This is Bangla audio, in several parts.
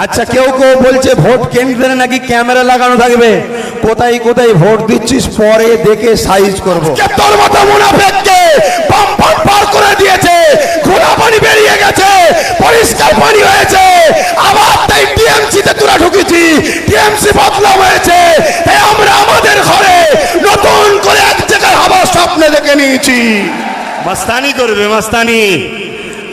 আচ্ছা, কেউ কেউ বলছে ভোট কেন্দ্রে নাকি ক্যামেরা লাগানো থাকবে। কোথায় কোথায় ভোট দিচ্ছিস পরে দেখে সাইজ করবো। তোর মতো মুনাফিককে বামফ্রন্ট পার করে দিয়েছে, ঘোলা পানি বেরিয়ে গেছে, পরিষ্কার পানি হয়েছে। আবার তাই টিএমসি তে তোরা ঢুকেছি, টিএমসি বদলাম হয়েছে। তাই আমরা আমাদের ঘরে নতুন করে এক জায়গায় হবার স্বপ্ন দেখে নিয়েছি। মাস্তানি করবে মাস্তানি।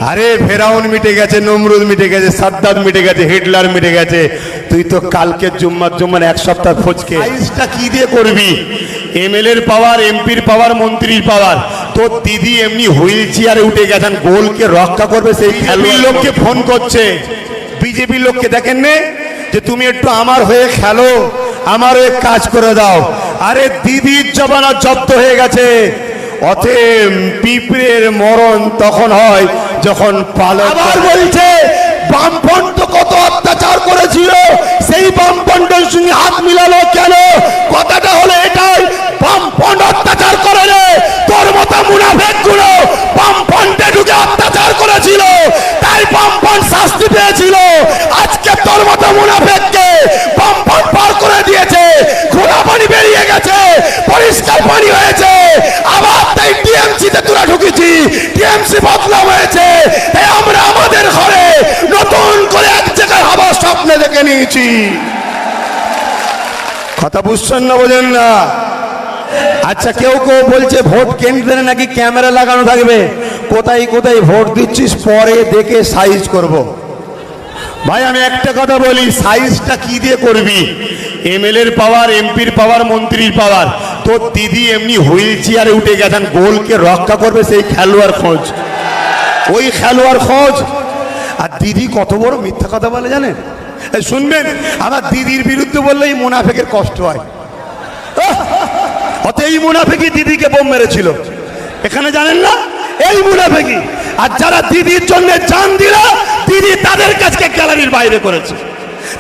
আরে ফেরাউন মিটে গেছে, নমরুদ মিটে গেছে, সাদ্দাত মিটে গেছে, হিটলার মিটে গেছে। তুই তো কালকে জুম্মার এক সপ্তাহ ফজকে সাইজটা কি দিয়ে করবি? এমএলএর পাওয়ার, এমপির পাওয়ার, মন্ত্রীর পাওয়ার। তোর দিদি এমনি হুইল চেয়ারে উঠে গেছেন, গোলকে রক্ষা করবে সেই খেলোয়াড় লোককে ফোন করছে। বিজেপির লোককে দেখেন নে যে তুমি একটু আমার হয়ে খেলো, আমার হয়ে কাজ করে দাও। আরে দিদির জবানা জব্দ হয়ে গেছে। অতএব পিঁপড়ের মরণ তখন হয় যখন পালক। আবার বলছে বামফ্রন্ট কত অত্যাচার করেছিল, সেই বামফ্রন্টের সঙ্গে হাত মিলালো কেন? কথাটা হলো এটাই, বামফ্রন্ট অত্যাচার করে রে। তোর মতো মুনাফিক গুলো বামফ্রন্টে ঢুকে অত্যাচার করেছিল, তাই বামফ্রন্ট শাস্তি পেয়েছিল। আজকে তোর মতো মুনাফিককে বামফ্রন্ট পার করে দিয়েছে, ঘোলা পানি বেরিয়ে গেছে, পরিষ্কার পানি হয়েছে। আবার তাই টিএমসি তে তোরা ঢুকেছি, টিএমসি বদলাম হয়েছে। তাই আমরা আমাদের ঘরে নতুন করে এক জায়গায় হবার স্বপ্ন দেখে নিয়েছি। কথা বুঝছেন না, বোঝেন না? আচ্ছা, কেউ কেউ বলছে ভোট কেন্দ্রে নাকি ক্যামেরা লাগানো থাকবে। কোথায় কোথায় ভোট দিচ্ছিস পরে দেখে সাইজ করব। ভাই আমি একটা কথা বলি, সাইজটা কি দিয়ে করবি? এমএলএর পাওয়ার, এমপির পাওয়ার, মন্ত্রীর পাওয়ার। তোর দিদি এমনি হুইল চেয়ারে উঠে গেছেন, গোলকে রক্ষা করবে সেই খেলোয়াড় খোঁজ, ওই খেলোয়াড় খোঁজ। আর দিদি কত বড় মিথ্যা কথা বলে জানেন? শুনবেন, আমার দিদির বিরুদ্ধে বললেই মুনাফিকের কষ্ট হয়। অত এই মুনাফিকই দিদিকে বোম মেরেছিল এখানে, জানেন না? এই মুনাফিকই। আর যারা দিদির জন্য জান দিল, দিদি তাদের কাছে গ্যালারির বাইরে করেছে,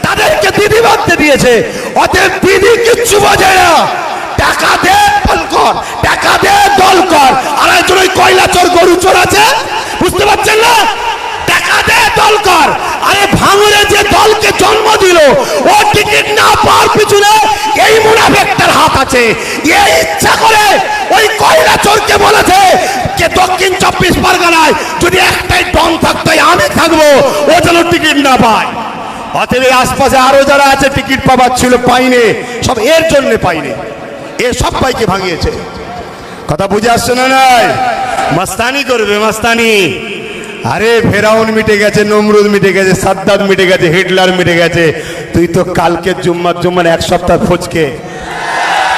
তাদেরকে দিদি বাঁধতে দিয়েছে। অতএব দিদি কিচ্ছু বোঝে না। টাকা দে দল কর, টাকা দে দল কর। আর একজন ওই কয়লা চোর, গরু চোর আছে, বুঝতে পারছেন না? টাকা দে দল কর। আরে ভাঙরে যে দলকে জন্ম দিল, ও টিকিট না পাওয়ার পিছনে এই মুনাফিকটার হাত আছে। এই ইচ্ছা করে ওই কয়লা চোরকে বলেছে যে দক্ষিণ 24 পরগনায় যদি একটাই ডন থাকতো, আমি থাকবো, ও যেন টিকিট না পায়। অতএব আশপাশে আরো যারা আছে টিকিট পাবার ছিল, পাইনি, সব এর জন্য পাইনি। এ সবাইকে ভাঙিয়েছে। কথা বুঝে আসছে না? নাই মাস্তানি করবে মাস্তানি। আরে ফেরাউন মিটে গেছে, নমরুদ মিটে গেছে, সাদ্দাত মিটে গেছে, হিটলার মিটে গেছে। তুই তো কালকে জুম্মার এক সপ্তাহ ফজকে।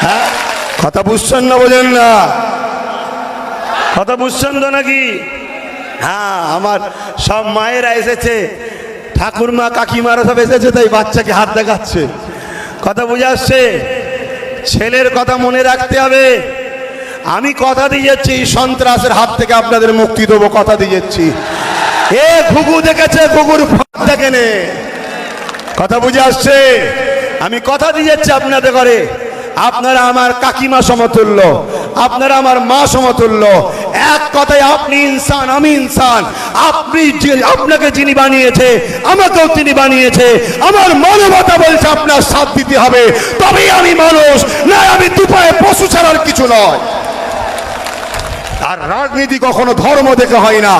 হ্যাঁ, কথা বুঝছেন না, বোঝেন না? কথা বুঝছেন তো নাকি? হ্যাঁ, আমার সব মায়েরা এসেছে, ঠাকুরমা কাকিমারা সব এসেছে, তাই বাচ্চাকে হাত দেখাচ্ছে। কথা বুঝে আসছে? ছেলের কথা মনে রাখতে হবে। আমি কথা দিয়ে যাচ্ছি, সন্ত্রাসের হাত থেকে আপনাদের মুক্তি দেবো, কথা দিয়ে যাচ্ছি। এ ঘুঘু দেখেছে, ঘুঘুর ফাঁক দেখেনে। কথা বুঝে আসছে? আমি কথা দিয়ে যাচ্ছি আপনাদের ঘরে। আপনারা আমার কাকিমা সমতুল্য, আপনারা আমার মা সমতুল্য। এক কথায় আপনি ইনসান, আমি ইনসান। আপনি আপনাকে যিনি বানিয়েছে, আমাকেও তিনি বানিয়েছে। আমার মানবতা বলছে আপনার সাথ দিতে হবে, তবেই আমি মানুষ, না আমি দুপায়ে পশু ছাড়ার কিছু নয়। আর রাজনীতি কখনো ধর্ম দেখে হয় না।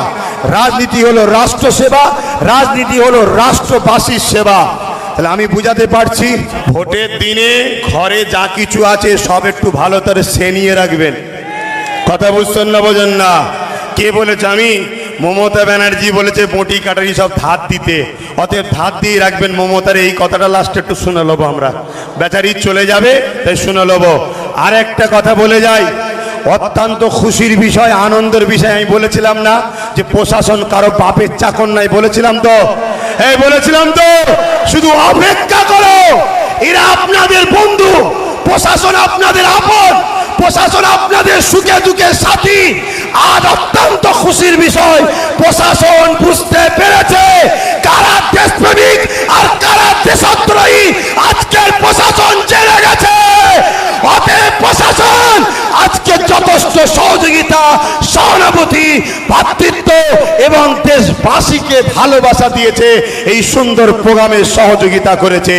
রাজনীতি হলো রাষ্ট্র সেবা, রাজনীতি হলো রাষ্ট্রবাসীর সেবা। তাহলে আমি বুঝাতে পারছি, ভোটের দিনে ঘরে যা কিছু আছে সব একটু ভালো করে সেনিয়ে রাখবেন। কথা বুঝছেন না, বোঝেন না? কে বলেছে? আমি। মমতা ব্যানার্জি বলেছে বটি কাটারি সব ধার দিতে। অতএব ধার দিয়ে রাখবেন। মমতার এই কথাটা লাস্টে একটু শুনে নেবো আমরা, বেচারি চলে যাবে, তাই শুনে নেবো। আর একটা কথা বলে যাই, অত্যন্ত খুশির বিষয়, আনন্দের বিষয়। আমি বলেছিলাম না যে প্রশাসন কারো বাপের চাকর নাই? বলেছিলাম তো, এই বলেছিলাম তো। শুধু অপেক্ষা করো, এরা আপনাদের বন্ধু, প্রশাসন আপনাদের আপন, প্রশাসন আপনাদের সুখে দুঃখে সাথী। আজ অত্যন্ত খুশির বিষয়, প্রশাসন বুঝতে পেরেছে কারা দেশপ্রেমিক আর কারা দেশদ্রোহী। আজকের প্রশাসন জেনে গেছে। অতএব প্রশাসন আজকে যথেষ্ট সহযোগিতা, সহানুভূতি, ভ্রাতৃত্ব এবং দেশ দেশবাসীকে ভালোবাসা দিয়েছে, এই সুন্দর প্রোগ্রামে সহযোগিতা করেছে।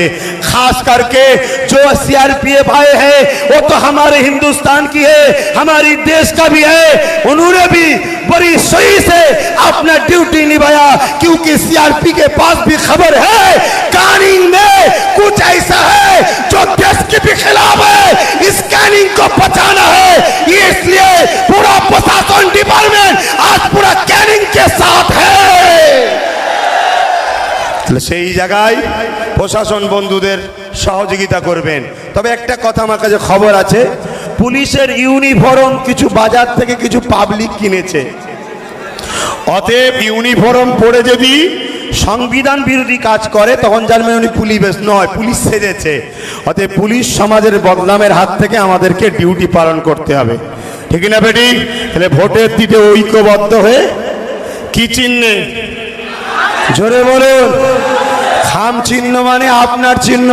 खास करके जो सीआरपीएफ भाई है वो तो हमारे हिंदुस्तान की है, हमारी देश का भी है। उन्होंने भी बड़ी सही से अपना ड्यूटी निभाया, क्योंकि सीआरपी के पास भी खबर है कैनिंग में कुछ ऐसा है जो देश के भी खिलाफ है। इस कैनिंग को बचाना है, इसलिए पूरा प्रशासन डिपार्टमेंट आज पूरा कैनिंग के साथ है। সেই জায়গায় প্রশাসন বন্ধুদের সহযোগিতা করবেন। তবে একটা কথা আমার কাছে খবর আছে, পুলিশের ইউনিফর্ম কিছু বাজার থেকে কিছু পাবলিক কিনেছে। অতএব ইউনিফর্ম পরে যদি সংবিধান বিরোধী কাজ করে তখন জানবেন উনি পুলিশ নয়, পুলিশ সেজেছে। অতএব পুলিশ সমাজের বদনামের হাত থেকে আমাদেরকে ডিউটি পালন করতে হবে, ঠিক না বেটি? তাহলে ভোটের দিতে ঐক্যবদ্ধ হয়ে কি চিহ্নে, জোরে বলুন। খাম চিহ্ন মানে আপনার চিহ্ন,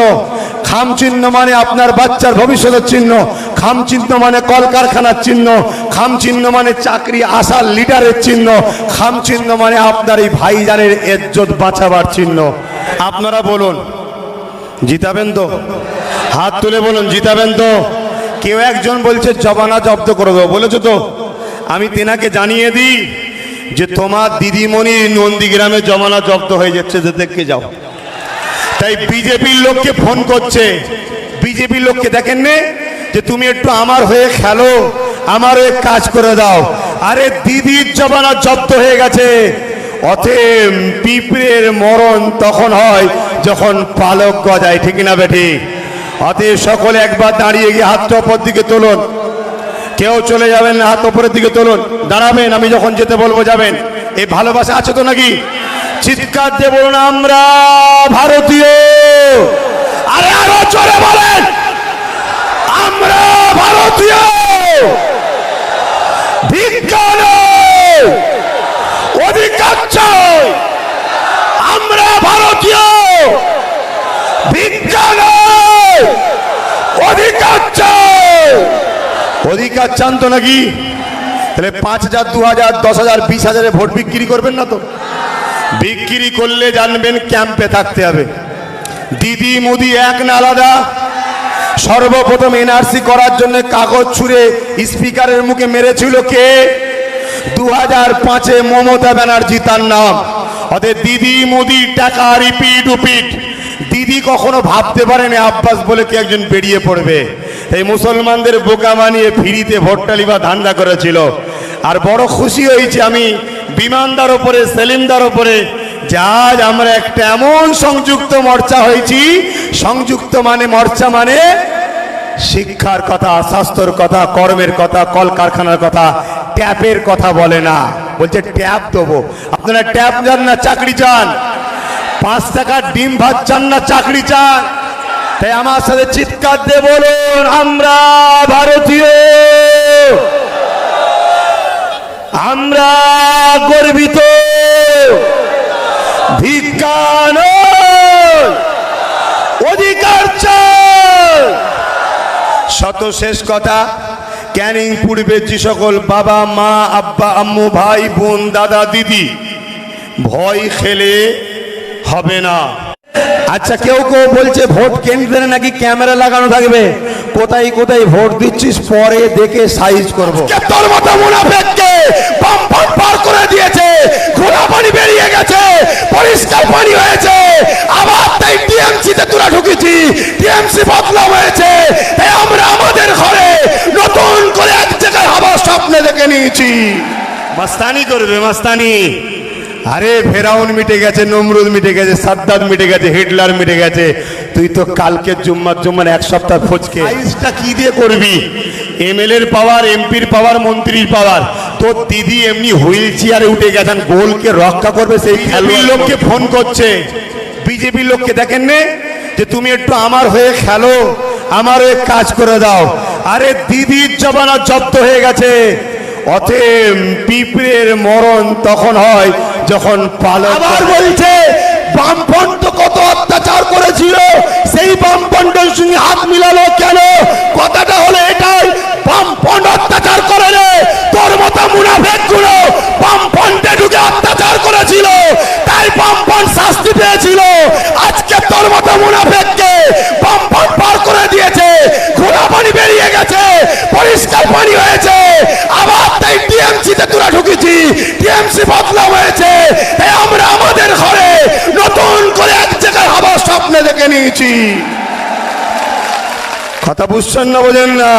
খাম চিহ্ন মানে আপনার বাচ্চার ভবিষ্যতের চিহ্ন, খাম চিহ্ন মানে কলকারখানার চিহ্ন, খাম চিহ্ন মানে চাকরি আসার লিডারের চিহ্ন, খাম চিহ্ন মানে আপনার এই ভাইজানের ইজ্জত বাঁচাবার চিহ্ন। আপনারা বলুন জিতাবেন তো? হাত তুলে বলুন জিতাবেন তো? কেউ একজন বলছে জবানা জব্দ করে দেবো, বলেছো তো? আমি তেনাকে জানিয়ে দিই যে তোমার দিদিমণি নন্দীগ্রামে জমানা জব্দ হয়ে যাচ্ছে, যে দেখে যাও। তাই বিজেপির লোককে ফোন করছে, বিজেপির লোককে দেখেন নে যে তুমি একটু আমার হয়ে খেলো, আমার হয়ে কাজ করে দাও। আরে দিদির জমানা জব্দ হয়ে গেছে। অতএব পিঁপড়ের মরণ তখন হয় যখন পালক গজায়, ঠিক না বেঠি? অতএব সকলে একবার দাঁড়িয়ে গিয়ে হাতটা ওপর দিকে তুলুন, কেউ চলে যাবেন না, হাত উপরের দিকে তুলুন, দাঁড়াবেন, আমি যখন যেতে বলবো যাবেন। এই ভালোবাসা আছে তো নাকি? চিৎকার দিয়ে বলুন আমরা ভারতীয়। আরে আরো জোরে বলেন আমরা ভারতীয়। ভিক্ষা নয়, অধিকার চাই। আমরা ভারতীয়, ভিক্ষা নয়, অধিকার চাই। অধিকার চান তো নাকি? তাহলে 5,000, 2,000, 10,000, 20,000 ভোট বিক্রি করবেন না তো? বিক্রি করলে জানবেন ক্যাম্পে থাকতে হবে। দিদি মোদি এক না আলাদা? সর্বপ্রথম এনআরসি করার জন্য কাগজ ছুঁড়ে স্পিকারের মুখে মেরেছিল কে? 2005-এ মমতা ব্যানার্জি তার নাম। অতএব দিদি মোদি টাকা রিপিট উপিট। দিদি কখনো ভাবতে পারেনি আব্বাস বলে কি একজন বেরিয়ে পড়বে। এই মুসলমানদের বোকা বানিয়ে ফ্রিতে ভোটটালি বা ধান্দা করেছিল। আর বড় খুশি হয়েছি আমি বিমানদার ওপরে, সেলিমদার ওপরে, আজ আমরা একটা এমন সংযুক্ত মোর্চা হয়েছি। সংযুক্ত মানে মোর্চা মানে শিক্ষার কথা, স্বাস্থ্যর কথা, কর্মের কথা, কলকারখানার কথা, ট্যাপের কথা বলে না, বলছে ট্যাপ দেবো। আপনারা ট্যাপ চান না চাকরি চান? 5 টাকার ডিম ভাত চান না চাকরি চান? তাই আমার সাথে চিৎকার দিয়ে বলুন আমরা ভারতীয়, আমরা গর্বিত। ভিক্ষা নয়, অধিকার চাই। শত শেষ কথা, ক্যানিং পূর্বে যে সকল বাবা মা আব্বা আম্মু ভাই বোন দাদা দিদি ভয় খেলে হবে না। আচ্ছা কেউ কেউ বলছে ভোট কেন্দ্রে নাকি ক্যামেরা লাগানো থাকবে। কোথায় কোথায় ভোট দিচ্ছিস পরে দেখে সাইজ করবো। তোর মতো মুনাফেককে বাম ভোট পার করে দিয়েছে, ঘোড়া পানি বেরিয়ে গেছে, পরিষ্কার পানি হয়েছে। আবার তাই টিএমসিতে তোরা ঢুকেছি, টিএমসি বদলাম হয়েছে। তাই আমরা আমাদের ঘরে নতুন করে এক জায়গায় হবার স্বপ্নে দেখে নিয়েছি। মাস্তানি করবে মাস্তানি। আরে ফেরাউন মিটে গেছে, নমরুদ মিটে গেছে, সাদ্দাত মিটে গেছে, হিটলার মিটে গেছে। তুই তো কালকে জুম্মার এক সপ্তাহ ফচকে সাইজটা কি দিয়ে করবি? এমএলএর পাওয়ার, এমপির পাওয়ার, মন্ত্রীর পাওয়ার। তোর দিদি এমনি হুইল চেয়ারে উঠে গেছেন, গোলকে রক্ষা করবে সেই খেলোয়াড় লোককে ফোন করছে। বিজেপির লোককে দেখেন নে যে তুমি একটু আমার হয়ে খেলো, আমার হয়ে কাজ করে দাও। আরে দিদির জমানা জব্দ হয়ে গেছে। অতএব পিঁপড়ের মরণ তখন হয় যখন পালক। আবার বলছে বামফ্রন্ট কত অত্যাচার করেছিল, সেই বামফ্রন্টের সঙ্গে হাত মিলালো কেন? কথাটা হলো এটাই, বামফ্রন্ট অত্যাচার করে রে। তোর মতো মুনাফেক গুলো বামফ্রন্টে ঢুকে অত্যাচার করেছিল। দেখে নিয়েছি। কথা বুঝছেন না, বোঝেন না?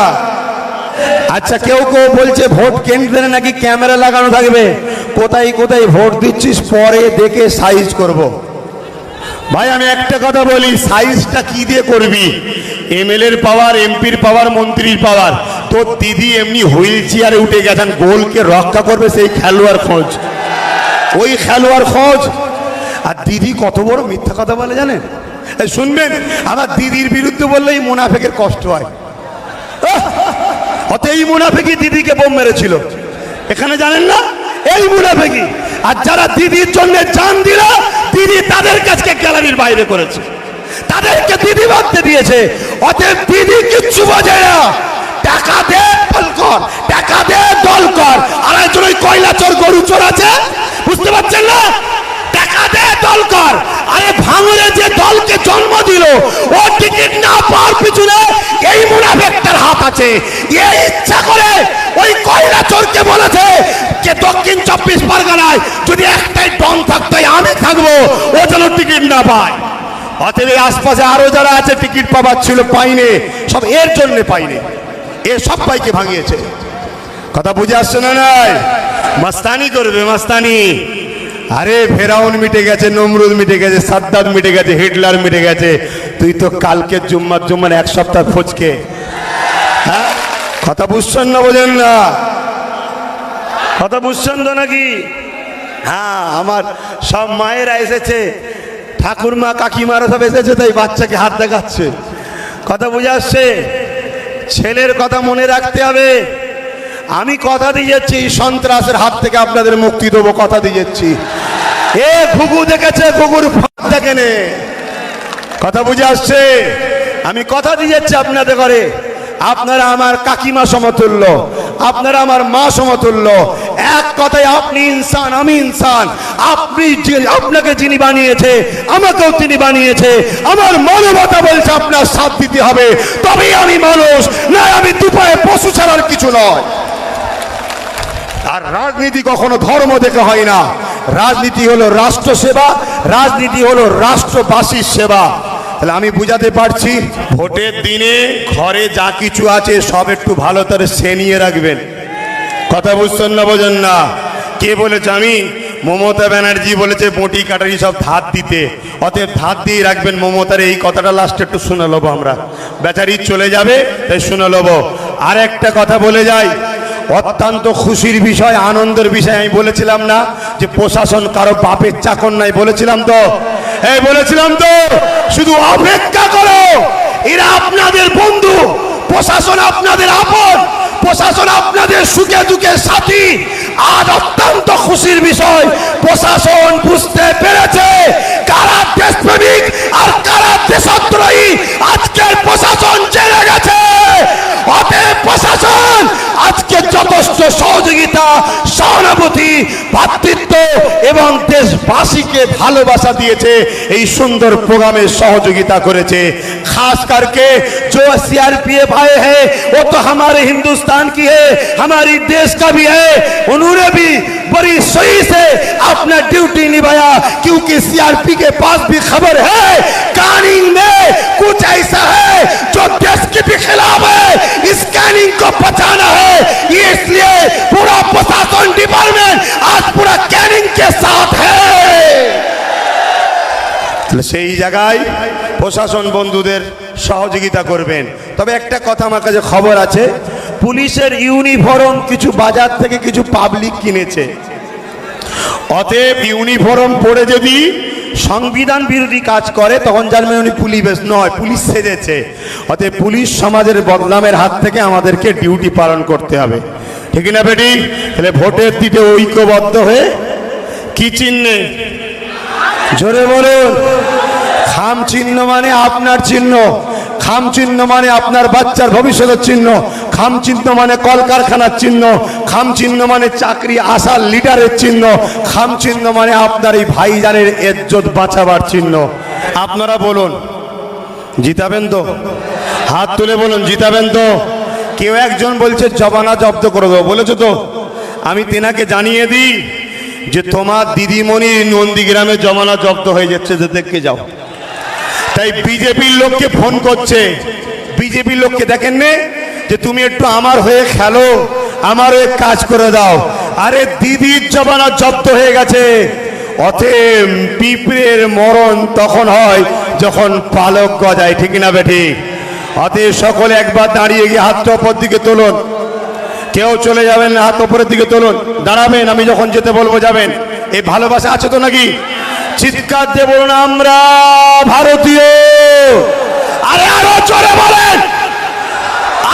আচ্ছা, কেউ কেউ বলছে ভোট কেন্দ্রে নাকি ক্যামেরা লাগানো থাকবে, কোথায় কোথায় ভোট দিচ্ছিস পরে দেখে সাইজ করব। ভাই আমি একটা কথা বলি, সাইজটা কি দিয়ে করবি? এমএলএর পাওয়ার, এমপির পাওয়ার, মন্ত্রীর পাওয়ার। তোর দিদি এমনি হুইল চেয়ারে উঠে গেছেন, গোলকে রক্ষা করবে সেই খেলোয়াড় খোঁজ, ওই খেলোয়াড় খোঁজ। আর দিদি কত বড় মিথ্যা কথা বলে জানেন? এই শুনবেন, আমার দিদির বিরুদ্ধে বললেই মুনাফেকের কষ্ট হয়। অত এই মুনাফেকি দিদিকে বোম মেরেছিল, এখানে জানেন না? এই মুনাফেকি। আর যারা দিদির জন্য জান দিল, দিদি তাদের কাছে গ্যালারির বাইরে করেছে, তাদেরকে দিদি ভাবতে দিয়েছে। অতএব দিদি কিচ্ছু বোঝে না। টাকা দে দল কর, টাকা দে দল কর। আর একজন ওই কয়লা চোর, গরু চোর আছে, বুঝতে পারছেন না? টাকা দে দল কর। আরে ভাঙরে যে দলকে জন্ম দিল, ও টিকিট না পাওয়ার পিছনে এই মুনাফেকটার হাত আছে। এই ইচ্ছা করে ওই কয়লা চোরকে বলেছে যে দক্ষিণ 24 পরগনায় যদি একটাই ডন থাকতো আমি থাকবো, ও যেন টিকিট না পায়। অতএব আশপাশে আরো যারা আছে টিকিট পাবার ছিল, পাইনি, সব এর জন্য পাইনি। এ সব পাইকে ভাঙিয়েছে। কথা বুঝে আসছে না? নাই মাস্তানি করবে, মাস্তানি। আরে ফেরাউন মিটে গেছে, নমরুদ মিটে গেছে, সাদ্দাত মিটে গেছে, হিটলার মিটে গেছে। তুই তো কালকে জুম্মার এক সপ্তাহ ফোচকে। হ্যাঁ, কথা বুঝছেন না, বোঝেন না? কথা বুঝছেন তো নাকি? হ্যাঁ, আমার সব মায়েরা এসেছে, ঠাকুরমা কাকিমারা সব এসেছে, তাই বাচ্চাকে হাত দেখাচ্ছে। কথা বুঝে আসছে? ছেলের কথা মনে রাখতে হবে। আমি কথা দিয়ে যাচ্ছি, সন্ত্রাসের হাত থেকে আপনাদের মুক্তি দেবো, কথা দিয়ে যাচ্ছি। এ ঘুঘু দেখেছে, ঘুঘুর ফাঁক দেখেনে। কথা বুঝে আসছে? আমি কথা দিয়ে যাচ্ছি আপনাদের ঘরে। আপনারা আমার কাকিমা সমতুল্য, আপনারা আমার মা সমতুল্য। এক কথায় আপনি ইনসান, আমি ইনসান। আপনাকে যিনি বানিয়েছে, আমাকেও তিনি বানিয়েছে। আমার মানবতা বলছে আপনার সাথ দিতে হবে, তবেই আমি মানুষ, না আমি দুপায়ে পশু ছাড়ার কিছু নয়। আর রাজনীতি কখনো ধর্ম দেখে হয় না। রাজনীতি হলো রাষ্ট্র সেবা, রাজনীতি হলো রাষ্ট্রবাসীর সেবা। তাহলে আমি বুঝাতে পারছি, ভোটের দিনে ঘরে যা কিছু আছে সব একটু ভালো করে সেনিয়ে রাখবেন। কথা বুঝছেন না, বোঝেন না? কে বলেছে? আমি। মমতা ব্যানার্জি বলেছে বটি কাটারি সব ধার দিতে, অতএব ধার দিয়ে রাখবেন। মমতার এই কথাটা লাস্টে একটু শুনে নেবো আমরা, বেচারি চলে যাবে তাই শুনে নেবো। আর একটা কথা বলে যাই, অত্যন্ত খুশির বিষয়, আনন্দের বিষয়। আমি বলেছিলাম না যে প্রশাসন কারো বাপের চাকর নাই? বলেছিলাম তো, এই বলেছিলাম তো। শুধু অপেক্ষা করো, এরা আপনাদের বন্ধু, প্রশাসন আপনাদের আপন, প্রশাসন আপনাদের সুখে দুঃখের সাথী। আজ অত্যন্ত খুশির বিষয়, প্রশাসন বুঝতে পেরেছে কারা দেশপ্রেমিক আর কারা দেশদ্রোহী। আজকের প্রশাসন জেনে গেছে। অতএব প্রশাসন আজকে যথেষ্ট সহযোগিতা, সহানুভূতি, ভ্রাতৃত্ব এবং দেশবাসীকে ভালোবাসা দিয়েছে। এই সুন্দর প্রোগ্রামে সহযোগিতা করেছে। खास करके जो सीआरपीएफ आए हैं वो तो हमारे हिंदुस्तान की है, हमारी देश का भी है। उन्होंने भी बड़ी सही से अपना ड्यूटी निभाया, क्योंकि सीआरपी के पास भी खबर है कानिंग में कुछ ऐसा है जो देश के भी खिलाफ है। इस कैनिंग को बचाना है, इसलिए पूरा प्रशासन डिपार्टमेंट आज पूरा कैनिंग के साथ है। সেই জায়গায় প্রশাসন বন্ধুদের সহযোগিতা করবেন। তবে একটা কথা আমার কাছে খবর আছে, পুলিশের ইউনিফর্ম কিছু বাজার থেকে কিছু পাবলিক কিনেছে। অতএব ইউনিফর্ম পরে যদি সংবিধান বিরোধী কাজ করে তখন জানবেন উনি পুলিশ নয়, পুলিশ সেজেছে। অতএব পুলিশ সমাজের বদনামের হাত থেকে আমাদেরকে ডিউটি পালন করতে হবে, ঠিক না বেটি? তাহলে ভোটের দিকে ঐক্যবদ্ধ হয়ে কি চিহ্নে, জোরে বলুন। খাম চিহ্ন মানে আপনার চিহ্ন, খাম চিহ্ন মানে আপনার বাচ্চার ভবিষ্যতের চিহ্ন, খাম চিহ্ন মানে কলকারখানার চিহ্ন, খাম চিহ্ন মানে চাকরি আসার লিডারের চিহ্ন, খাম চিহ্ন মানে আপনার এই ভাইজানের ইজ্জত বাঁচাবার চিহ্ন। আপনারা বলুন, জিতাবেন তো? হাত তুলে বলুন, জিতাবেন তো? কেউ একজন বলছে জবানা জব্দ করে দেবো, বলেছো তো? আমি তেনাকে জানিয়ে দিই যে তোমার দিদিমণি নন্দীগ্রামে জমানা জব্দ হয়ে যাচ্ছে, যে দেখে যাও। তাই বিজেপির লোককে ফোন করছে, বিজেপির লোককে দেখেন নে যে তুমি একটু আমার হয়ে খেলো, আমার হয়ে কাজ করে দাও। আরে দিদির জমানা জব্দ হয়ে গেছে। অতএব পিঁপড়ের মরণ তখন হয় যখন পালক গজায়, ঠিক না বেঠি? অতএব সকলে একবার দাঁড়িয়ে গিয়ে হাতটা ওপর দিকে তুলুন। কেউ চলে যাবেন না, হাত ওপরের দিকে তুলুন, দাঁড়াবেন, আমি যখন যেতে বলবো যাবেন। এই ভালোবাসা আছে তো নাকি? চিৎকার দিয়ে বলুন আমরা ভারতীয়। আরে আরো জোরে বলেন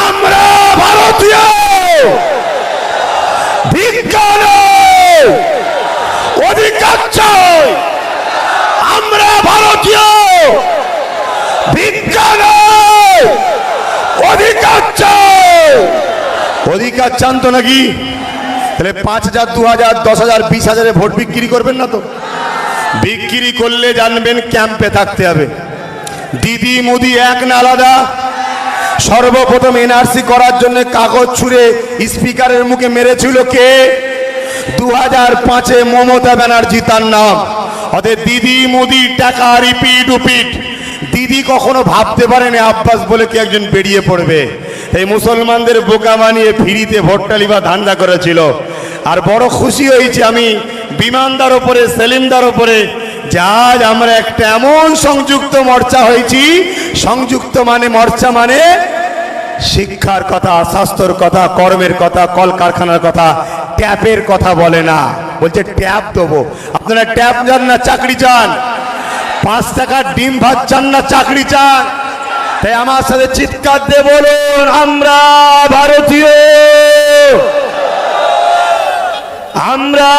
আমরা ভারতীয়। বিজ্ঞান অধিকার চাই, আমরা ভারতীয়। বিজ্ঞান অধিকার চাই। অধিকার চান তো নাকি? তাহলে 5,000, 2,000, 10,000, 20,000 ভোট বিক্রি করবেন না তো? বিক্রি করলে জানবেন ক্যাম্পে থাকতে হবে। দিদি মোদি এক না আলাদা? সর্বপ্রথম এনআরসি করার জন্য কাগজ ছুঁড়ে স্পিকারের মুখে মেরেছিল কে? 2005-এ মমতা ব্যানার্জি তার নাম। অতএব দিদি মোদি টাকা রিপিট উপিট। দিদি কখনো ভাবতে পারেনি আব্বাস বলে কি একজন বেরিয়ে পড়বে। এই মুসলমানদের বোকা বানিয়ে ফ্রিতে ভোটটালি বা ধান্দা করেছিল। আর বড় খুশি হয়েছি আমি বিমানদার ওপরে, সেলিমদার ওপরে, যাজ আমরা একটা এমন সংযুক্ত মোর্চা হয়েছি। সংযুক্ত মানে মোর্চা মানে শিক্ষার কথা, স্বাস্থ্যর কথা, কর্মের কথা, কলকারখানার কথা, ট্যাপের কথা বলে না। বলছে ট্যাপ দেবো। আপনারা ট্যাপ চান না চাকরি চান? 5 টাকার ডিম ভাত চান না চাকরি চান? তাই আমার সাথে চিৎকার দিয়ে বলুন আমরা ভারতীয়, আমরা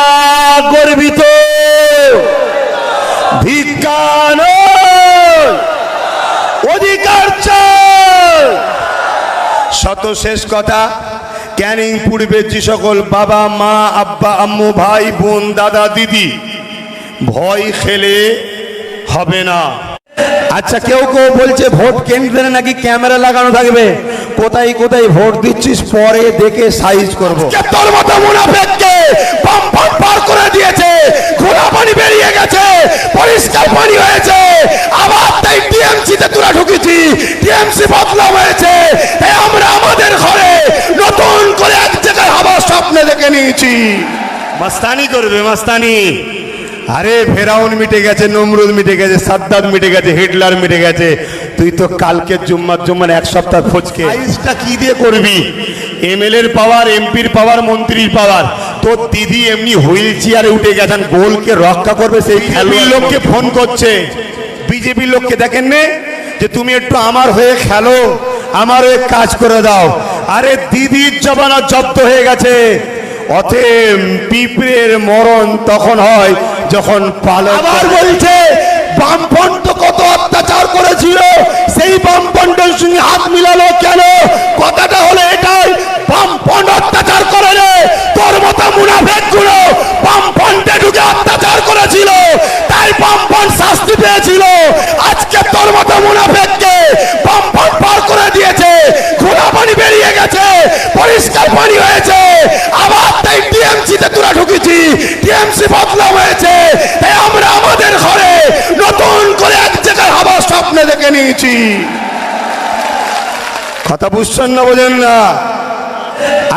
গর্বিত। ভিক্ষা নয়, অধিকার চাই। শত শেষ কথা, ক্যানিং পূর্বের যে সকল বাবা মা আব্বা আম্মু ভাই বোন দাদা দিদি, ভয় খেলে হবে না। আচ্ছা কেউ কেউ বলছে ভোট কেন্দ্রে নাকি ক্যামেরা লাগানো থাকবে। কোথায় কোথায় ভোট দিচ্ছিস পরে দেখে সাইজ করবো। তোর মতো মুনাফিককে বাম ফাট পার করে দিয়েছে, ঘোলা পানি বেরিয়ে গেছে, পরিষ্কার পানি হয়েছে। আবার তাই টিএমসি তে তোরা ঢুকেছি, টিএমসি বদলা হয়েছে। তাই আমরা আমাদের ঘরে নতুন করে এক জায়গায় হবার স্বপ্ন দেখে নিয়েছি। মাস্তানি করবে মাস্তানি। আরে ফেরাউন মিটে গেছে, নমরুদ মিটে গেছে, সাদ্দাত মিটে গেছে, হিটলার মিটে গেছে। তুই তো কালকে জুম্মার 1 সপ্তাহ ফজকে সাইজটা কি দিয়ে করবি? এমএলএর পাওয়ার, এমপির পাওয়ার, মন্ত্রীর পাওয়ার। তোর দিদি এমনি হুইল চেয়ারে উঠে গেছেন, গোলকে রক্ষা করবে সেই খেলোয়াড় লোককে ফোন করছে। বিজেপির লোককে দেখেন নে যে তুমি একটু আমার হয়ে খেলো, আমার হয়ে কাজ করে দাও। আরে দিদির জমানা জব্দ হয়ে গেছে। অতএব পিঁপড়ের মরণ তখন হয় যখন পালক। আবার বলছে বামপন্থ কত অত্যাচার করেছিল, সেই বামপন্থের সঙ্গে হাত মিলালো কেন? কথাটা হলো এটাই, বামপন্থ অত্যাচার করে রে। তোর মতো মুনাফিক গুলো বামপন্থে ঢুকে অত্যাচার করেছিল, তাই বামপন্থ শাস্তি পেয়েছিল। আজকে তোর মতো মুনাফিককে বামপন্থ পার করে দিয়েছে, খোলা পানি বেরিয়ে গেছে, পরিষ্কার পানি হয়েছে। আবার তাই টিএমসি তে তোরা ঢুকেছি, টিএমসি বদলা হয়েছে। তাই আমরা আমাদের ঘরে নতুন করে এক জায়গায় হবার স্বপ্ন দেখে নিয়েছি। কথা বুঝছেন না, বোঝেন না?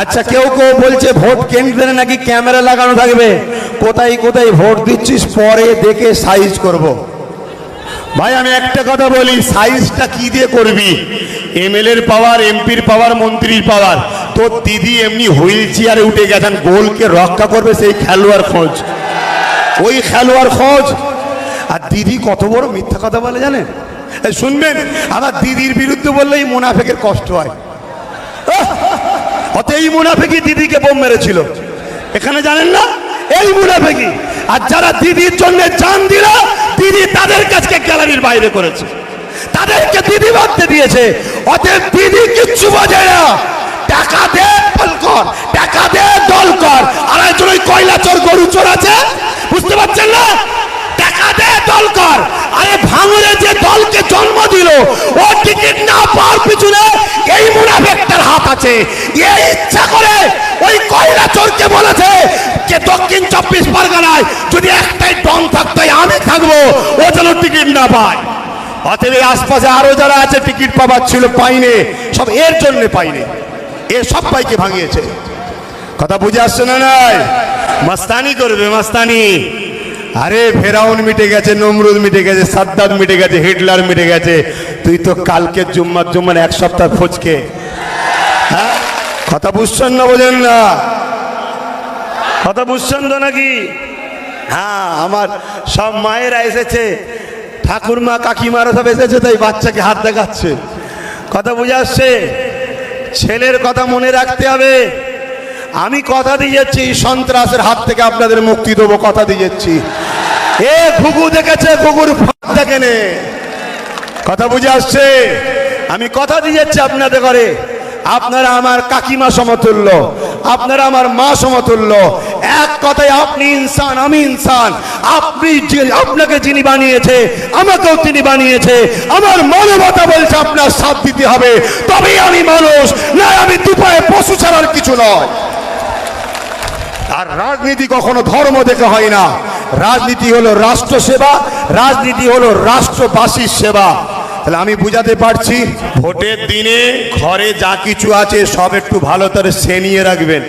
আচ্ছা কেউ কেউ বলছে ভোট কেন্দ্রে নাকি ক্যামেরা লাগানো থাকবে। কোথায় কোথায় ভোট দিচ্ছিস পরে দেখে সাইজ করব। ভাই আমি একটা কথা বলি, সাইজটা কি দিয়ে করবি? এমএলএর পাওয়ার, এমপির পাওয়ার, মন্ত্রীর পাওয়ার। তোর দিদি এমনি হুইল চেয়ারে উঠে গেছেন, গোলকে রক্ষা করবে সেই খেলোয়াড় খোঁজ, ওই খেলোয়াড় খোঁজ। আর দিদি কত বড় মিথ্যা কথা বলে জানেন? শুনবেন, আমার দিদির বিরুদ্ধে বললেই মুনাফিকের কষ্ট হয়। অত এই মুনাফিকই দিদিকে বোম মেরেছিল এখানে, জানেন না? এই মুনাফিকই। আর যারা দিদির জন্য জান দিল, দিদি তাদের কাছে গ্যালারির বাইরে করেছে, তাদেরকে দিদি বাঁধতে দিয়েছে। অতএব দিদি কিচ্ছু বোঝে না। টাকা দে দল কর, টাকা দে দল কর। আর একজন ওই কয়লা চোর গরু চোর আছে, বুঝতে পারছেন না? টাকা দে দল কর। আরে ভাঙরে যে দলকে জন্ম দিল, ও টিকিট না পাওয়ার পিছনে এই মুনাফিকটার হাত আছে। এই ইচ্ছা করে ওই কয়লা চোরকে বলেছে যে দক্ষিণ 24 পরগনায় যদি একটাই ডন থাকতো আমি থাকবো, ও যেন টিকিট না পায়। অতএব এই আশপাশে আরো যারা আছে টিকিট পাবার ছিল পাইনি, সব এর জন্য পাইনি, এ সবাইকে ভাঙিয়েছে। কথা বুঝে আসছে না? নাই মাস্তানি করবে, মাস্তানি। আরে ফেরাউন মিটে গেছে, নমরুদ মিটে গেছে, সাদ্দাত মিটে গেছে, হিটলার মিটে গেছে, তুই তো কালকে জুম্মার এক সপ্তাহ ফচকে। হ্যাঁ, কথা বুঝছেন না? বোঝেন না? কথা বুঝছেন তো নাকি? হ্যাঁ, আমার সব মায়েরা এসেছে, ঠাকুরমা কাকিমারা সব এসেছে, তাই বাচ্চাকে হাত দেখাচ্ছে। কথা বুঝে আসছে? ছেলের কথা মনে রাখতে হবে। আমি কথা দিয়ে যাচ্ছি, সন্ত্রাসের হাত থেকে আপনাদের মুক্তি দেবো, কথা দিয়ে যাচ্ছি। এ ঘুঘু দেখেছে, ঘুঘুর ফাঁক দেখেনে। কথা বুঝে আসছে? আমি কথা দিয়ে যাচ্ছি আপনাদের ঘরে, আপনারা আমার কাকিমা সমতুল্য, আপনারা আমার মা সমতুল্য। এক কথায় আপনি ইনসান, আমি ইনসান। আপনাকে যিনি বানিয়েছে, আমাকেও তিনি বানিয়েছে। আমার মানবতা বলছে আপনার সাথ দিতে হবে, তবেই আমি মানুষ, না আমি দুপায়ে পশু ছাড়ার কিছু নয়। আর রাজনীতি কখনো ধর্ম দেখে হয় না। রাজনীতি হলো রাষ্ট্র সেবা, রাজনীতি হলো রাষ্ট্রবাসীর সেবা। তাহলে আমি বুঝাতে পারছি, ভোটের দিনে ঘরে যা কিছু আছে সব একটু ভালো করে সেনিয়ে রাখবেন।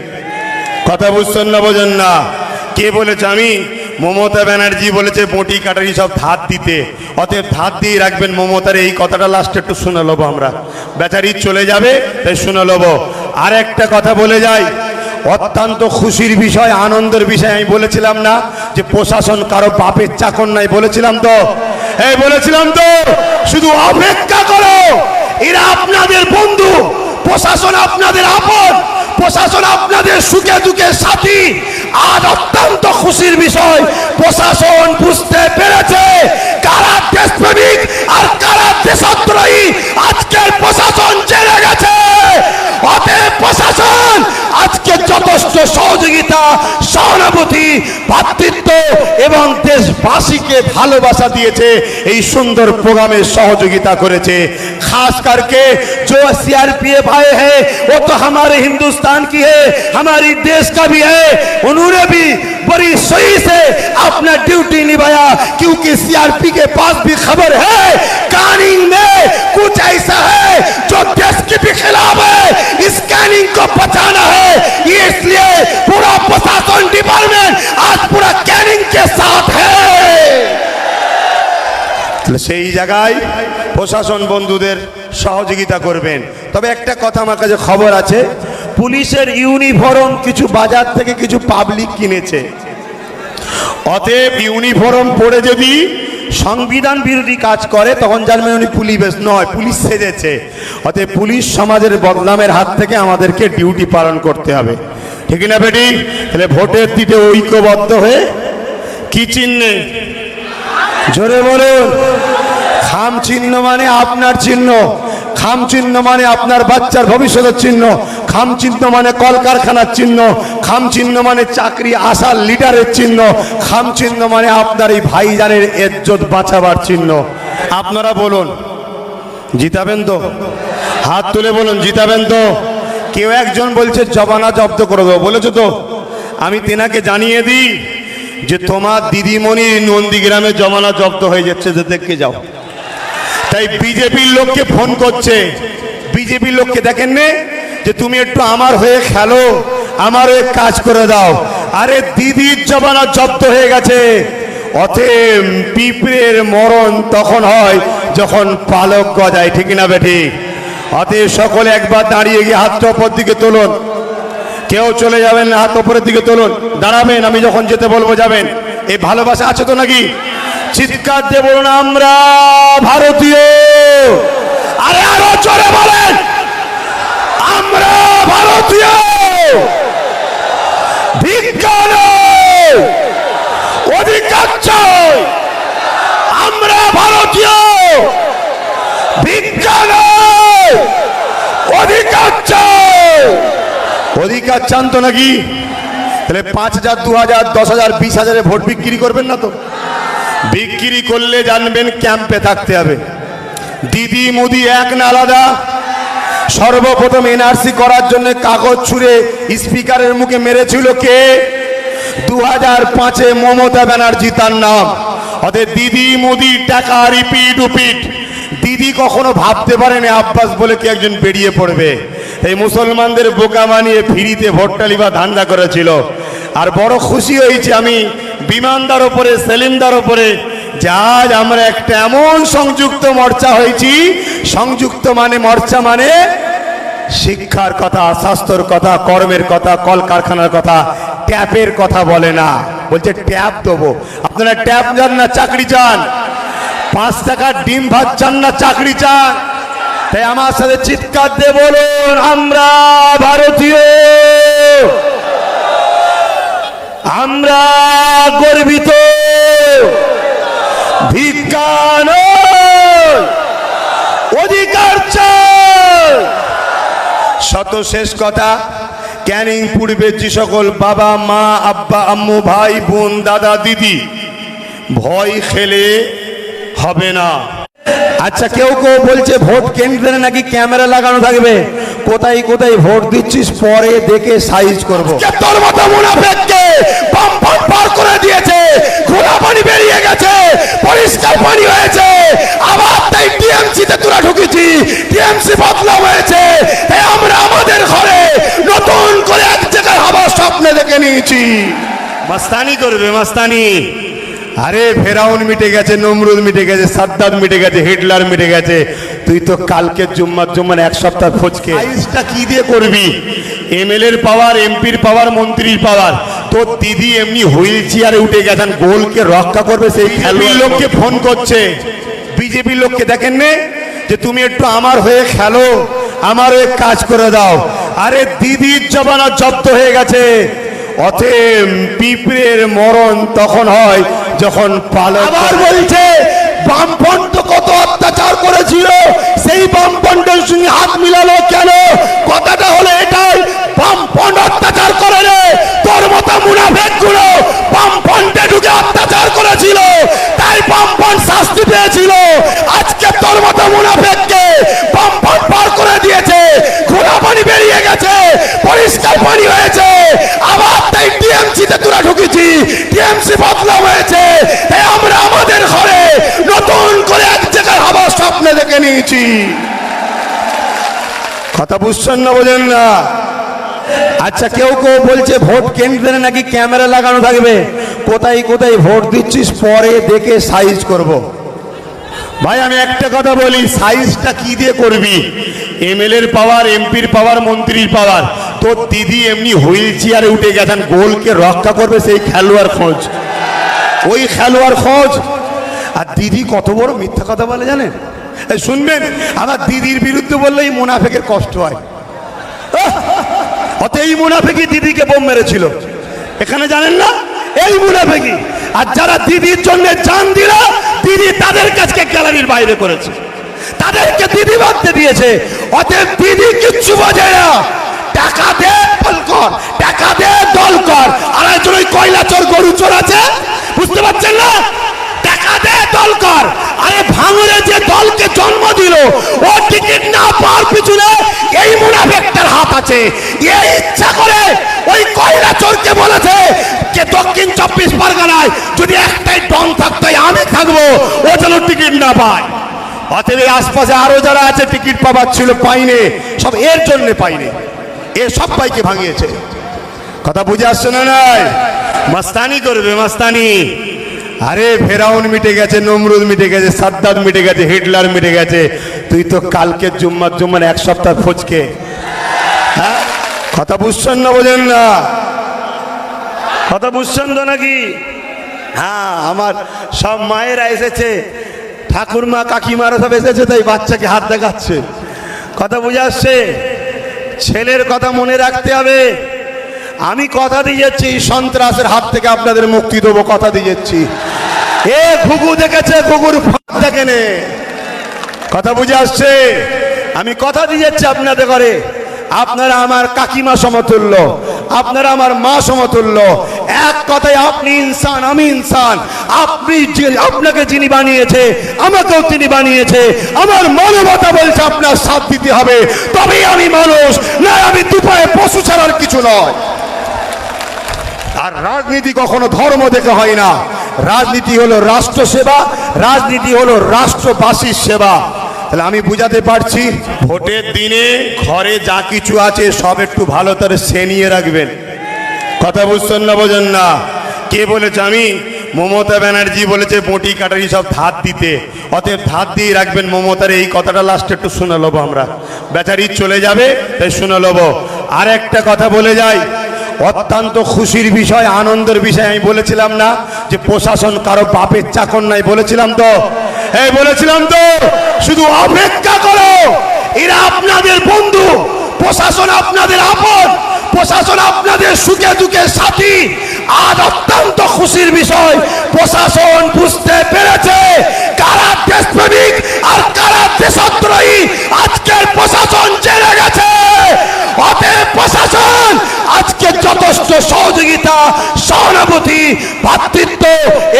কথা বুঝছেন না? বোঝেন না? কে বলেছে? আমি। মমতা ব্যানার্জি বলেছে বটি কাটারি সব ধার দিতে, অতএব ধার দিয়ে রাখবেন। মমতার এই কথাটা লাস্টে একটু শুনে নেবো আমরা, বেচারি চলে যাবে তাই শুনে নেবো। আর একটা কথা বলে যাই, অত্যন্ত খুশির বিষয়, আনন্দের বিষয়। আমি বলেছিলাম না যে প্রশাসন কারো বাপের চাকর নাই? বলেছিলাম তো, এই বলেছিলাম তো। শুধু অপেক্ষা করো, এরা আপনাদের বন্ধু, প্রশাসন আপনাদের আপন, প্রশাসন আপনাদের সুখে দুঃখের সাথী। আজ অত্যন্ত খুশির বিষয়, প্রশাসন বুঝতে পেরেছে কারা দেশপ্রেমিক আর কারা দেশদ্রোহী। আজকের প্রশাসন জেনে গেছে। অতএব প্রশাসন আজকে যথেষ্ট সহযোগিতা, সহানুভূতি, ভ্রাতৃত্ব এবং দেশবাসীকে ভালোবাসা দিয়েছে, এই সুন্দর প্রোগ্রামে সহযোগিতা করেছে। खास करके जो सीआरपीएफ भाई है वो तो हमारे हिंदुस्तान की है, हमारी देश का भी है। उन्होंने भी बड़ी सही से अपना ड्यूटी निभाया, क्योंकि सीआरपी के पास भी खबर है कानून में कुछ ऐसा है जो देश के भी खिलाफ है। इस कानून को बचाना है, इसलिए पूरा प्रशासन डिपार्टमेंट आज पूरा कानून के साथ है। সেই জায়গায় প্রশাসন বন্ধুদের সহযোগিতা করবেন। তবে একটা কথা আমার কাছে খবর আছে, পুলিশের ইউনিফর্ম কিছু বাজার থেকে কিছু পাবলিক কিনেছে। অতএব ইউনিফর্ম পরে যদি সংবিধান বিরোধী কাজ করে তখন জানবেন উনি পুলিশ নয়, পুলিশ সেজেছে। অতএব পুলিশ সমাজের বদনামের হাত থেকে আমাদেরকে ডিউটি পালন করতে হবে, ঠিক না বেটি? তাহলে ভোটের দিতে ঐক্যবদ্ধ হয়ে কি চিহ্নে, জোরে বলুন। খাম চিহ্ন মানে আপনার চিহ্ন, খাম চিহ্ন মানে আপনার বাচ্চার ভবিষ্যতের চিহ্ন, খাম চিহ্ন মানে কলকারখানার চিহ্ন, খাম চিহ্ন মানে চাকরি আসার লিডারের চিহ্ন, খাম চিহ্ন মানে আপনার এই ভাইজানের ইজ্জত বাঁচাবার চিহ্ন। আপনারা বলুন, জিতাবেন তো? হাত তুলে বলুন, জিতাবেন তো? কেউ একজন বলছে জবানা জব্দ করে দেবো, বলেছো তো? আমি তেনাকে জানিয়ে দিই যে তোমার দিদিমণি নন্দীগ্রামে জমানা জব্দ হয়ে যাচ্ছে, যে দেখে যাও। তাই বিজেপির লোককে ফোন করছে, বিজেপির লোককে দেখেন নে যে তুমি একটু আমার হয়ে খেলো, আমার হয়ে কাজ করে দাও। আরে দিদির জমানা জব্দ হয়ে গেছে। অতএব পিঁপড়ের মরণ তখন হয় যখন পালক গজায়, ঠিক না বেঠি? অতএব সকলে একবার দাঁড়িয়ে গিয়ে হাতটা ওপর দিকে তুলুন। কেউ চলে যাবেন না, হাত উপরের দিকে তুলুন, দাঁড়াবেন। আমি যখন যেতে বলবো যাবেন। এই ভালোবাসা আছে তো নাকি? চিৎকার দিয়ে বলুন, আমরা ভারতীয়। আরে আরো জোরে বলেন, আমরা ভারতীয়। ভিক্ষা নয়, অধিকার চাই। আমরা ভারতীয়, ভিক্ষা নয়, অধিকার চাই। অধিকার চান তো নাকি? তাহলে 5,000, 2,000, 10,000, 20,000 ভোট বিক্রি করবেন না তো? বিক্রি করলে জানবেন ক্যাম্পে থাকতে হবে। দিদি মোদি এক না আলাদা? সর্বপ্রথম এনআরসি করার জন্য কাগজ ছুঁড়ে স্পিকারের মুখে মেরেছিল কে? 2005-এ মমতা ব্যানার্জি তার নাম। অতএব দিদি মোদির টাকা রিপিট দিদি কখনো ভাবতে পারেনি আব্বাস বলে কি একজন বেরিয়ে পড়বে। এই মুসলমানদের বোকা বানিয়ে ফ্রিতে ভোটটালি বা ধান্দা করেছিল। আর বড় খুশি হয়েছি আমি বিমানদার ওপরে, সেলিমদার ওপরে, যে আজ আমরা একটা এমন সংযুক্ত মোর্চা হয়েছি। সংযুক্ত মানে মোর্চা মানে শিক্ষার কথা, স্বাস্থ্যর কথা, কর্মের কথা, কলকারখানার কথা, ট্যাপের কথা বলে না, বলছে ট্যাপ দেবো। আপনারা ট্যাপ চান না চাকরি চান? 5 টাকার ডিম ভাত চান না চাকরি চান? তাই আমার সাথে চিৎকার দিয়ে বলুন, আমরা ভারতীয়, আমরা গর্বিত, ভিক্ষা নয়, অধিকার চাই। শত শেষ কথা, ক্যানিং পূর্বের যে সকল বাবা মা আব্বা আম্মু ভাই বোন দাদা দিদি, ভয় খেলে হবে না। আচ্ছা, কেউ কেউ বলছে ভোট কেন্দ্রে নাকি ক্যামেরা লাগানো থাকবে, কোথায় কোথায় ভোট দিচ্ছিস পরে দেখে সাইজ করবো। তোর মতো মুনাফেককে বাম ফাট পার করে দিয়েছে, ঘোড়া পানি বেরিয়ে গেছে, পরিষ্কার পানি হয়েছে। আবার তাই টিএমসি তে তোরা ঢুকেছি, টিএমসি বদলা হয়েছে। তাই আমরা আমাদের ঘরে নতুন করে এক জায়গায় হবার স্বপ্ন দেখে নিয়েছি। মাস্তানি করবে মাস্তানি। আরে ফেরাউন মিটে গেছে, নমরুদ মিটে গেছে, সাদ্দাত মিটে গেছে, হিটলার মিটে গেছে। তুই তো কালকে জুম্মার 1 সপ্তাহ ফজকে সাইজটা কি দিয়ে করবি? এমএলএর পাওয়ার, এমপির পাওয়ার, মন্ত্রীর পাওয়ার। তোর দিদি এমনি হুইল চেয়ারে উঠে গেছেন, গোলকে রক্ষা করবে সেই খেলোয়াড় লোককে ফোন করছে। বিজেপির লোককে দেখেন নে যে তুমি একটু আমার হয়ে খেলো, আমার হয়ে কাজ করে দাও। আরে দিদির জমানা জব্দ হয়ে গেছে। অতএব পিঁপড়ের মরণ তখন হয় যখন পালক। আবার বলছে বামফ্রন্ট কত অত্যাচার করেছিল, সেই বামফ্রন্টের সঙ্গে হাত মিলালো কেন? কথাটা হলো এটাই, বামফ্রন্ট অত্যাচার করে রে। তোর মতো মুনাফেক গুলো বামফ্রন্টে ঢুকে অত্যাচার করেছিল, তাই বামফ্রন্ট শাস্তি পেয়েছিল। আজকে তোর মতো মুনাফেককে বামফ্রন্ট পার করে দিয়েছে, ঘোড়া পানি বেরিয়ে গেছে, পরিষ্কার পানি হয়েছে। আবার তাই টিএমসি তে তোরা ঢুকেছি, টিএমসি বদলা হয়েছে। তাই আমরা আমাদের ঘরে নতুন করে এক জায়গায় হবার স্বপ্ন দেখে নিয়েছি। কথা বুঝছেন না, বোঝেন না? আচ্ছা, কেউ কেউ বলছে ভোট কেন্দ্রে নাকি ক্যামেরা লাগানো থাকবে, কোথায় কোথায় ভোট দিচ্ছিস পরে দেখে সাইজ করব। ভাই আমি একটা কথা বলি, সাইজটা কি দিয়ে করবি? এমএলএর পাওয়ার, এমপির পাওয়ার, মন্ত্রীর পাওয়ার। তোর দিদি এমনি হুইল চেয়ারে উঠে গেছেন, গোলকে রক্ষা করবে সেই খেলোয়াড় খোঁজ, ওই খেলোয়াড় খোঁজ। আর দিদি কত বড় মিথ্যা কথা বলে জানেন? শুনবেন, আমার দিদির বিরুদ্ধে বললেই মুনাফেকের কষ্ট হয়। অত এই মুনাফেকি দিদিকে বোম মেরেছিল, এখানে জানেন না? এই মুনাফেকি। আর যারা দিদির জন্য জান দিল, দিদি তাদের কাছে গ্যালারির বাইরে করেছে, তাদেরকে দিদি বাঁধতে দিয়েছে। অতএব দিদি কিচ্ছু বোঝে না। টাকা দে দল কর, টাকা দে দল কর। আর একজন ওই কয়লা চোর গরু চোর আছে, বুঝতে পারছেন না? টাকা দে দল কর। আরে ভাঙরে যে দলকে জন্ম দিল, ও টিকিট না পাওয়ার পিছনে এই মুনাফেকটার হাত আছে। এই ইচ্ছা করে ওই কয়লা চোরকে বলেছে যে দক্ষিণ 24 পরগনায় যদি একটাই ডন থাকতো আমি থাকবো, ও যেন টিকিট না পায়। অতএব আশপাশে আরো যারা আছে টিকিট পাবার ছিল, পাইনি, সব এর জন্য পাইনি। এ সব পাইকে ভাঙিয়েছে। কথা বুঝে আসছে না? নাই মাস্তানি করবে মাস্তানি। আরে ফেরাউন মিটে গেছে, নমরুদ মিটে গেছে, সাদ্দাত মিটে গেছে, হিটলার মিটে গেছে। তুই তো কালকে জুম্মার 1 সপ্তাহ ফজকে। হ্যাঁ, কথা বুঝছেন না, বোঝেন না? কথা বুঝছেন তো নাকি? হ্যাঁ, আমার সব মায়েরা এসেছে, ঠাকুরমা কাকিমারা সব এসেছে, তাই বাচ্চাকে হাত দেখাচ্ছে। কথা বুঝে আসছে? ছেলের কথা মনে রাখতে হবে। আমি কথা দিয়ে যাচ্ছি, সন্ত্রাসের হাত থেকে আপনাদের মুক্তি দেবো, কথা দিয়ে যাচ্ছি। এ ঘুঘু দেখেছে, ঘুঘুর ফাঁক দেখেনে। কথা বুঝে আসছে? আমি কথা দিয়ে যাচ্ছি আপনাদের ঘরে। আপনারা আমার কাকিমা সমতুল্য, আপনারা আমার মা সমতুল্য। এক কথায় আপনি ইনসান, আমি ইনসান। আপনাকে যিনি বানিয়েছে, আমাকেও তিনি বানিয়েছে। আমার মানবতা বলছে আপনার সাথ দিতে হবে, তবেই আমি মানুষ, না আমি দুপায়ে পশু ছাড়ার কিছু নয়। আর রাজনীতি কখনো ধর্ম দেখে হয় না। রাজনীতি হলো রাষ্ট্র সেবা, রাজনীতি হলো রাষ্ট্রবাসীর সেবা। তাহলে আমি বুঝাতে পারছি ভোটের দিনে ঘরে যা কিছু আছে সব একটু ভালো করে নিয়ে রাখবেন। কথা বুঝছেন না বোঝেন না? কে বলেছে? আমি। মমতা ব্যানার্জি বলেছে বটি কাটারি সব ধার দিতে, অতএব ধার দিয়ে রাখবেন মমতার। এই কথাটা লাস্টে একটু শুনে নেবো আমরা, বেচারি চলে যাবে তাই শুনে নেবো। আর একটা কথা বলে যাই, অত্যন্ত খুশির বিষয়, আনন্দের বিষয়। আমি বলেছিলাম না যে প্রশাসন কারো বাপের চাকর নাই, বলেছিলাম তো? এই বলেছিলাম তো, শুধু অপেক্ষা করো, এরা আপনাদের বন্ধু, প্রশাসন আপনাদের আপন, প্রশাসন আপনাদের সুখে দুঃখের সাথী। আজ অত্যন্ত খুশির বিষয়, প্রশাসন বুঝতে পেরেছে কারা দেশপ্রেমিক আর কারা দেশদ্রোহী। আজকের প্রশাসন জেনে গেছে। অতএব প্রশাসন আজকে যথেষ্ট সহযোগিতা, সহানুভূতি, ভ্রাতৃত্ব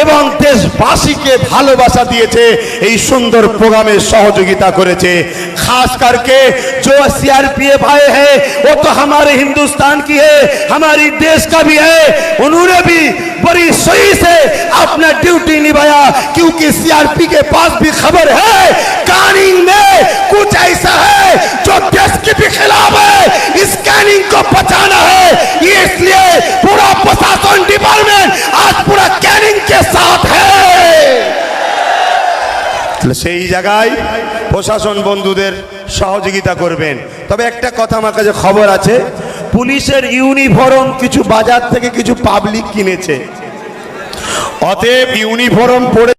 এবং দেশবাসীকে ভালোবাসা দিয়েছে। এই সুন্দর প্রোগ্রামে সহযোগিতা করেছে। खास करके जो सीआरपीएफ आए हैं वो तो हमारे हिंदुस्तान की है, हमारी देश का भी है। उन्होंने भी बड़ी सही से अपना ड्यूटी निभाया, क्योंकि सीआरपी के पास भी खबर है कैनिंग में कुछ ऐसा है जो देश के भी खिलाफ है। इस कैनिंग को बचाना है, ये इसलिए पूरा प्रशासन डिपार्टमेंट आज पूरा कैनिंग के साथ है। সেই জায়গায় প্রশাসন বন্ধুদের সহযোগিতা করবেন। তবে একটা কথা আমার কাছে খবর আছে, পুলিশের ইউনিফর্ম কিছু বাজার থেকে কিছু পাবলিক কিনেছে, অতএব ইউনিফর্ম পরে